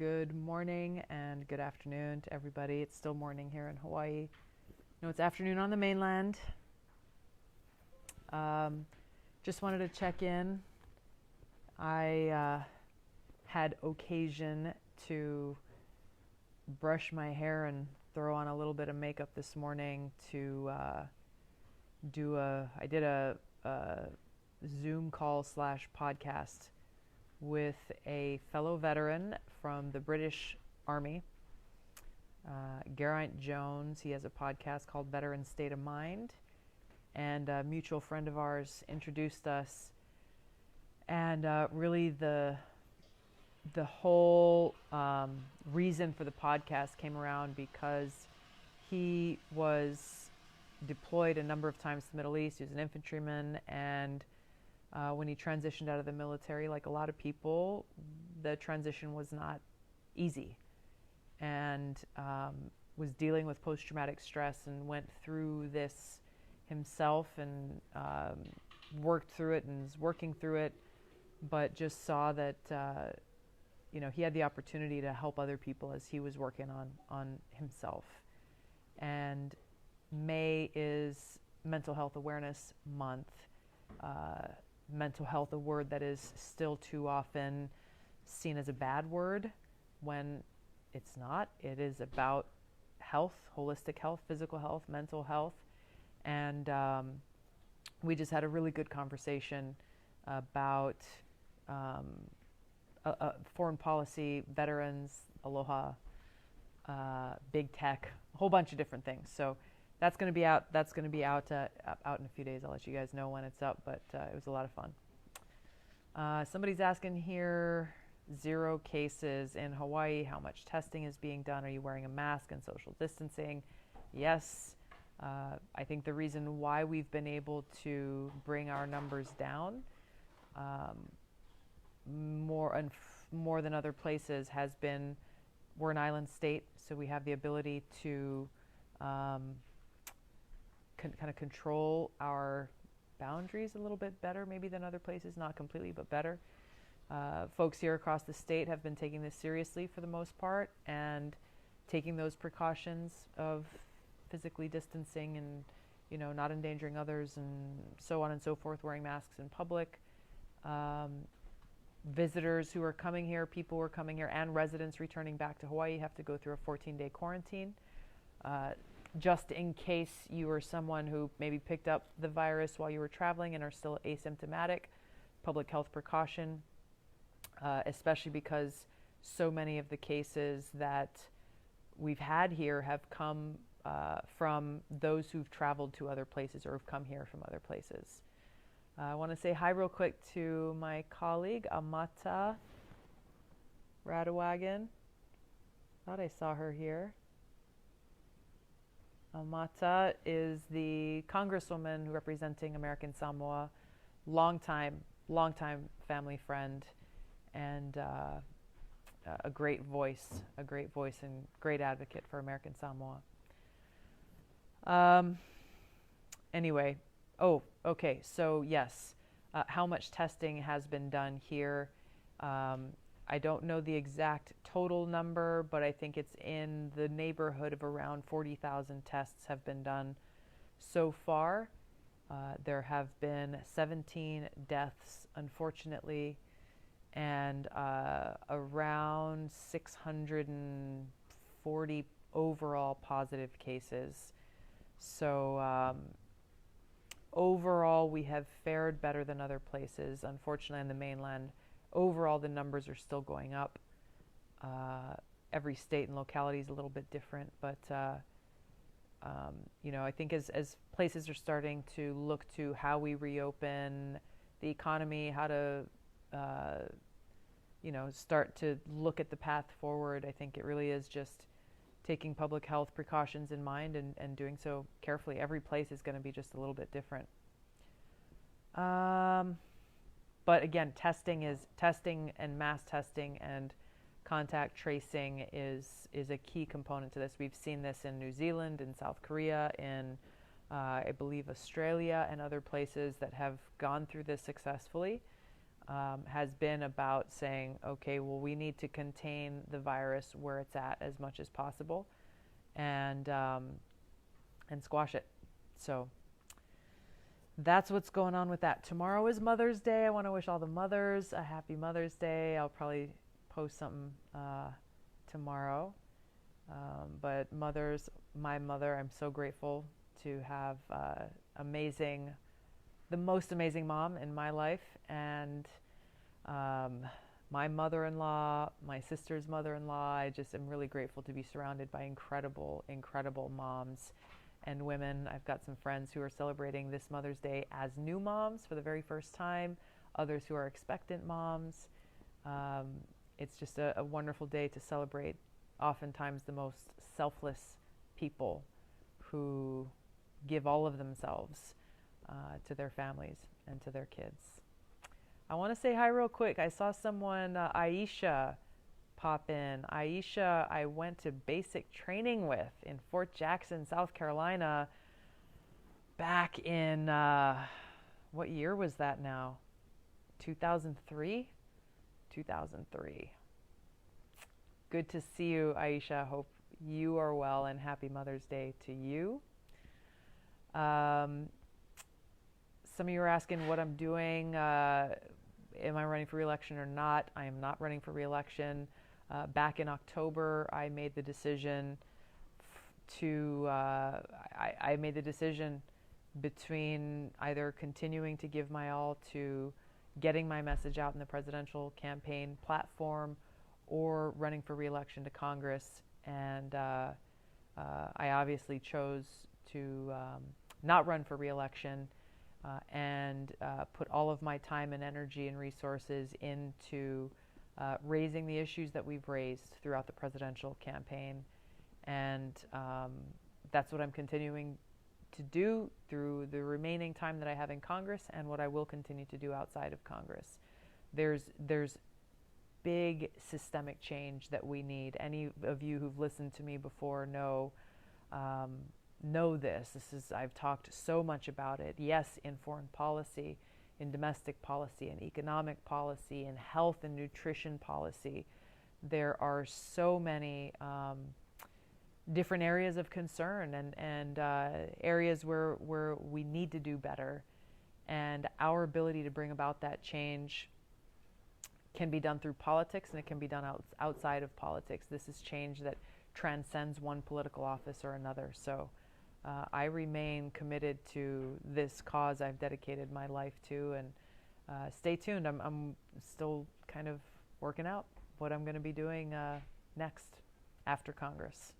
Good morning and good afternoon to everybody. It's still morning here in Hawaii. No, it's afternoon on the mainland. Just wanted to check in. I had occasion to brush my hair and throw on a little bit of makeup this morning to I did a Zoom call / podcast with a fellow veteran from the British Army, Geraint Jones. He has a podcast called Veteran State of Mind, and a mutual friend of ours introduced us. And really the whole reason for the podcast came around because he was deployed a number of times to the Middle East. He was an infantryman, and when he transitioned out of the military, like a lot of people, the transition was not easy, and was dealing with post-traumatic stress and went through this himself and worked through it and is working through it, but just saw that he had the opportunity to help other people as he was working on himself. And May is Mental Health Awareness Month. Mental health, a word that is still too often seen as a bad word when it's not. It is about health, holistic health, physical health, mental health. And we just had a really good conversation about foreign policy, veterans, aloha, big tech, a whole bunch of different things. So that's going to be out. That's going to be out in a few days. I'll let you guys know when it's up, but it was a lot of fun. Somebody's asking here, 0 cases in Hawaii. How much testing is being done? Are you wearing a mask and social distancing? Yes. I think the reason why we've been able to bring our numbers down more than other places has been we're an island state, so we have the ability to kind of control our boundaries a little bit better, maybe than other places, not completely, but better. Folks here across the state have been taking this seriously for the most part and taking those precautions of physically distancing and, not endangering others and so on and so forth, wearing masks in public. Visitors who are coming here, people who are coming here, and residents returning back to Hawaii have to go through a 14-day quarantine. Just in case you are someone who maybe picked up the virus while you were traveling and are still asymptomatic, public health precaution, especially because so many of the cases that we've had here have come from those who've traveled to other places or have come here from other places. I want to say hi real quick to my colleague, Amata Radawagan. Thought I saw her here. Amata is the congresswoman representing American Samoa, longtime family friend, and a great voice and great advocate for American Samoa. Anyway, okay, so yes, how much testing has been done here? I don't know the exact total number, but I think it's in the neighborhood of around 40,000 tests have been done so far. There have been 17 deaths, unfortunately, and around 640 overall positive cases. So overall, we have fared better than other places. Unfortunately, on the mainland, overall, the numbers are still going up. Every state and locality is a little bit different, but I think as places are starting to look to how we reopen the economy, how to start to look at the path forward, I think it really is just taking public health precautions in mind and doing so carefully. Every place is going to be just a little bit different. But again, testing and mass testing and contact tracing is a key component to this. We've seen this in New Zealand, in South Korea, in I believe Australia and other places that have gone through this successfully. has been about saying, okay, well, we need to contain the virus where it's at as much as possible, and squash it. So that's what's going on with that. Tomorrow is Mother's Day. I want to wish all the mothers a happy Mother's Day. I'll probably post something tomorrow. But mothers, my mother, I'm so grateful to have the most amazing mom in my life, and my mother-in-law, my sister's mother-in-law. I just am really grateful to be surrounded by incredible, incredible moms and women. I've got some friends who are celebrating this Mother's Day as new moms for the very first time, others who are expectant moms. It's just a wonderful day to celebrate oftentimes the most selfless people who give all of themselves to their families and to their kids. I want to say hi real quick. I saw someone, Aisha, pop in. Aisha, I went to basic training with in Fort Jackson, South Carolina, back in, what year was that now? 2003? 2003. Good to see you, Aisha. Hope you are well, and happy Mother's Day to you. Some of you are asking what I'm doing. Am I running for re-election or not? I am not running for re-election. Back in October, I made the decision I made the decision between either continuing to give my all to getting my message out in the presidential campaign platform or running for re-election to Congress. And I obviously chose to not run for re-election and put all of my time and energy and resources into raising the issues that we've raised throughout the presidential campaign. And that's what I'm continuing to do through the remaining time that I have in Congress, and what I will continue to do outside of Congress. There's big systemic change that we need. Any of you who've listened to me before know this. I've talked so much about it. Yes, in foreign policy, in domestic policy, in economic policy, in health and nutrition policy. There are so many different areas of concern and areas where we need to do better. And our ability to bring about that change can be done through politics, and it can be done outside of politics. This is change that transcends one political office or another. So I remain committed to this cause I've dedicated my life to, and stay tuned. I'm still kind of working out what I'm going to be doing next after Congress.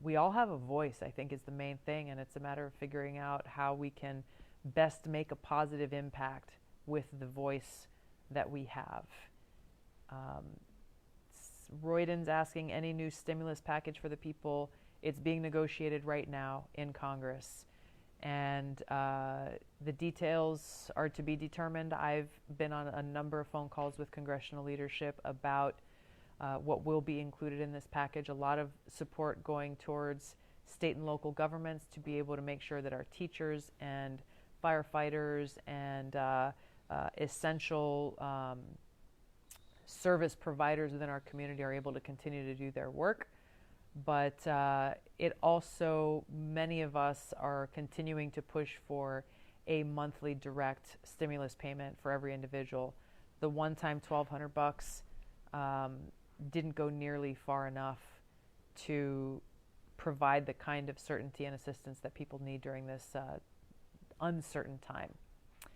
We all have a voice, I think, is the main thing, and it's a matter of figuring out how we can best make a positive impact with the voice that we have. Royden's asking, any new stimulus package for the people? It's being negotiated right now in Congress, and the details are to be determined. I've been on a number of phone calls with congressional leadership about what will be included in this package. A lot of support going towards state and local governments to be able to make sure that our teachers and firefighters and essential service providers within our community are able to continue to do their work. But it also, many of us are continuing to push for a monthly direct stimulus payment for every individual. The one-time $1,200 didn't go nearly far enough to provide the kind of certainty and assistance that people need during this uncertain time. I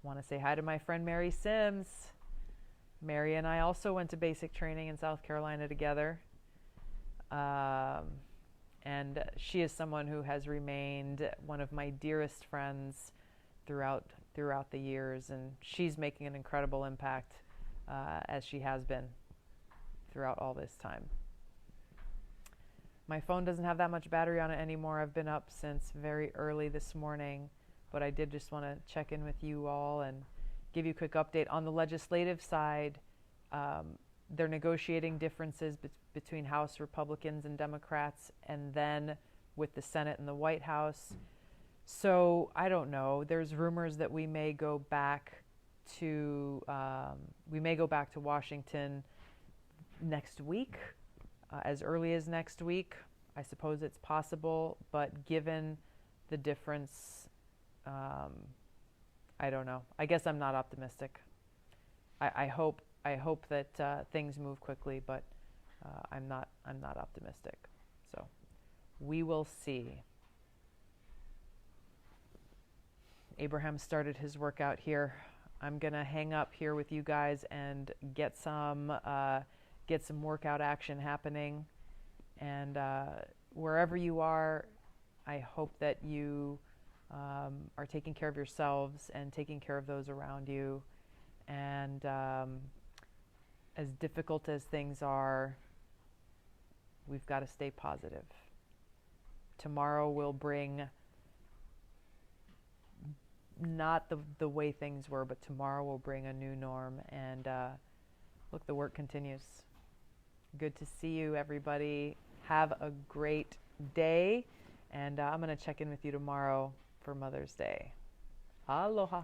want to say hi to my friend Mary Sims. Mary and I also went to basic training in South Carolina together. And she is someone who has remained one of my dearest friends throughout the years, and she's making an incredible impact as she has been throughout all this time. My phone doesn't have that much battery on it anymore. I've been up since very early this morning, but I did just want to check in with you all and give you a quick update. On the legislative side, they're negotiating differences between House Republicans and Democrats, and then with the Senate and the White House. So I don't know. There's rumors that we may go back to Washington next week, as early as next week. I suppose it's possible, but given the difference, I don't know. I guess I'm not optimistic. I hope that things move quickly, but I'm not optimistic. So we will see. Abraham started his workout here. I'm gonna hang up here with you guys and get some workout action happening. And wherever you are, I hope that you are taking care of yourselves and taking care of those around you. And as difficult as things are, we've got to stay positive. Tomorrow will bring not the way things were, but tomorrow will bring a new norm. And look, the work continues. Good to see you, everybody. Have a great day. And I'm going to check in with you tomorrow for Mother's Day. Aloha.